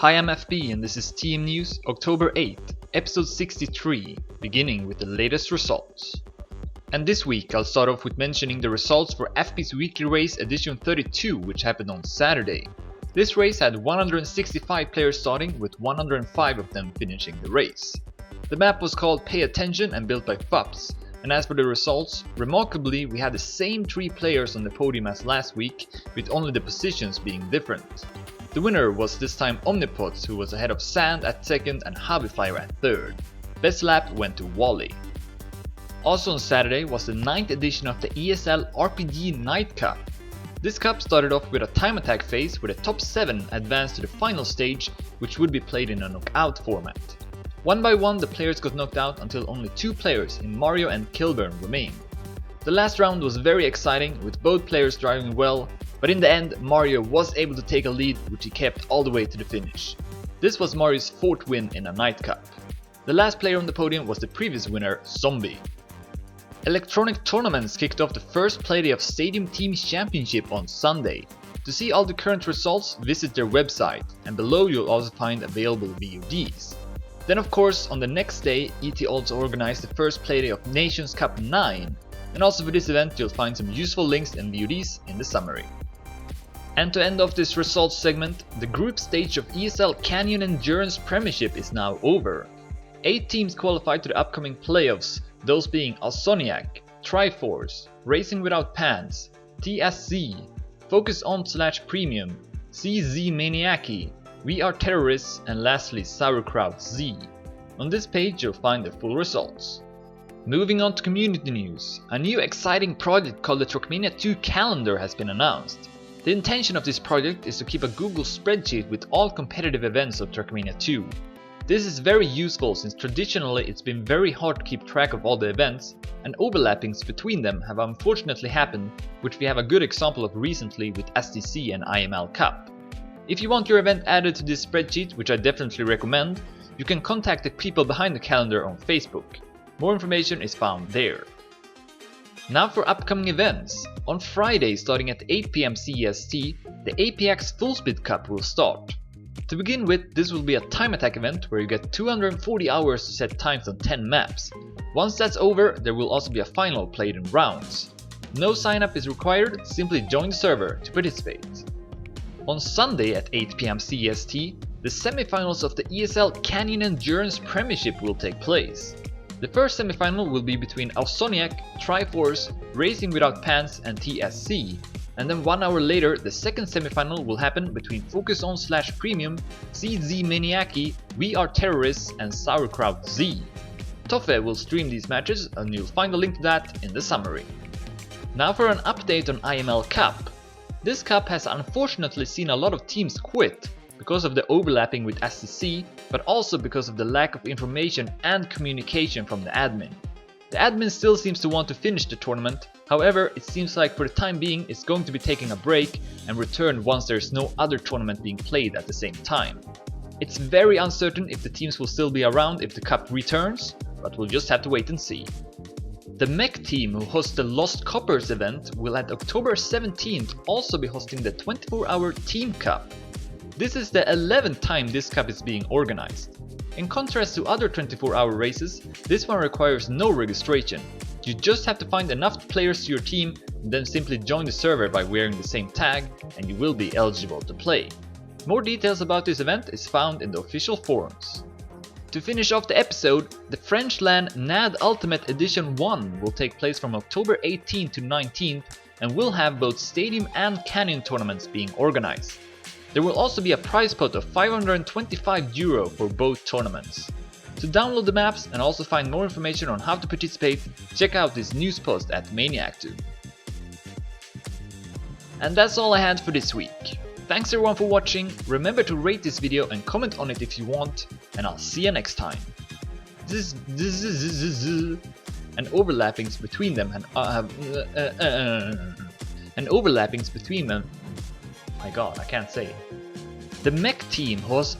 Hi, I'm FB and this is TM News, October 8th, episode 63, beginning with the latest results. And this week I'll start off with mentioning the results for FB's weekly race edition 32, which happened on Saturday. This race had 165 players starting, with 105 of them finishing the race. The map was called Pay Attention and built by FUPS, and as for the results, remarkably we had the same 3 players on the podium as last week, with only the positions being different. The winner was this time OmnipotZ, who was ahead of Sand at 2nd and Qualifier at 3rd. Best lap went to Wally. Also on Saturday was the 9th edition of the ESL RPG Nightcup. This cup started off with a time attack phase where the top 7 advanced to the final stage, which would be played in a knockout format. One by one the players got knocked out until only 2 players in Mario and Kilburn remained. The last round was very exciting, with both players driving well, but in the end Mario was able to take a lead, which he kept all the way to the finish. This was Mario's 4th win in a Nightcup. The last player on the podium was the previous winner, Zombie. Electronic Tournaments kicked off the first playday of Stadium Teams Championship on Sunday. To see all the current results, visit their website, and below you'll also find available VODs. Then of course, on the next day, ET also organized the first playday of Nations Cup 9, and also for this event you'll find some useful links and VODs in the summary. And to end off this results segment, the group stage of ESL Canyon Endurance Premiership is now over. 8 teams qualified to the upcoming playoffs, those being Alsoniac, Triforce, Racing Without Pants, TSC, Focus On/Premium, CZ Maniaci, We Are Terrorists, and lastly Sauerkraut Z. On this page you'll find the full results. Moving on to community news, a new exciting project called the TrackMania 2 Calendar has been announced. The intention of this project is to keep a Google spreadsheet with all competitive events of TrackMania 2. This is very useful since traditionally it's been very hard to keep track of all the events, and overlappings between them have unfortunately happened, which we have a good example of recently with STC and IML Cup. If you want your event added to this spreadsheet, which I definitely recommend, you can contact the people behind the calendar on Facebook. More information is found there. Now for upcoming events. On Friday, starting at 8 PM CEST, the APX Fullspeed Cup will start. To begin with, this will be a time attack event where you get 240 hours to set times on 10 maps. Once that's over, there will also be a final played in rounds. No sign up is required, simply join the server to participate. On Sunday at 8 PM CEST, the semifinals of the ESL Canyon Endurance Premiership will take place. The first semifinal will be between Alsoniac, Triforce, Racing Without Pants and TSC, and then 1 hour later the second semifinal will happen between Focus On/Premium, CZ Maniaci, We Are Terrorists and Sauerkraut Z. Toffe will stream these matches, and you'll find a link to that in the summary. Now for an update on IML Cup. This cup has unfortunately seen a lot of teams quit, because of the overlapping with STC, but also because of the lack of information and communication from the admin. The admin still seems to want to finish the tournament, however it seems like for the time being it's going to be taking a break and return once there is no other tournament being played at the same time. It's very uncertain if the teams will still be around if the cup returns, but we'll just have to wait and see. The mech team who hosts the Lost Coppers event will at October 17th also be hosting the 24-hour Team Cup. This is the 11th time this cup is being organized. In contrast to other 24-hour races, this one requires no registration. You just have to find enough players to your team and then simply join the server by wearing the same tag, and you will be eligible to play. More details about this event is found in the official forums. To finish off the episode, the French LAN NAD Ultimate Edition 1 will take place from October 18th to 19th and will have both Stadium and Canyon tournaments being organized. There will also be a prize pot of €525 for both tournaments. To download the maps and also find more information on how to participate, check out this news post at Maniac2. And that's all I had for this week. Thanks everyone for watching, remember to rate this video and comment on it if you want, and I'll see you next time. And overlappings between them my god, I can't say it. The mech team was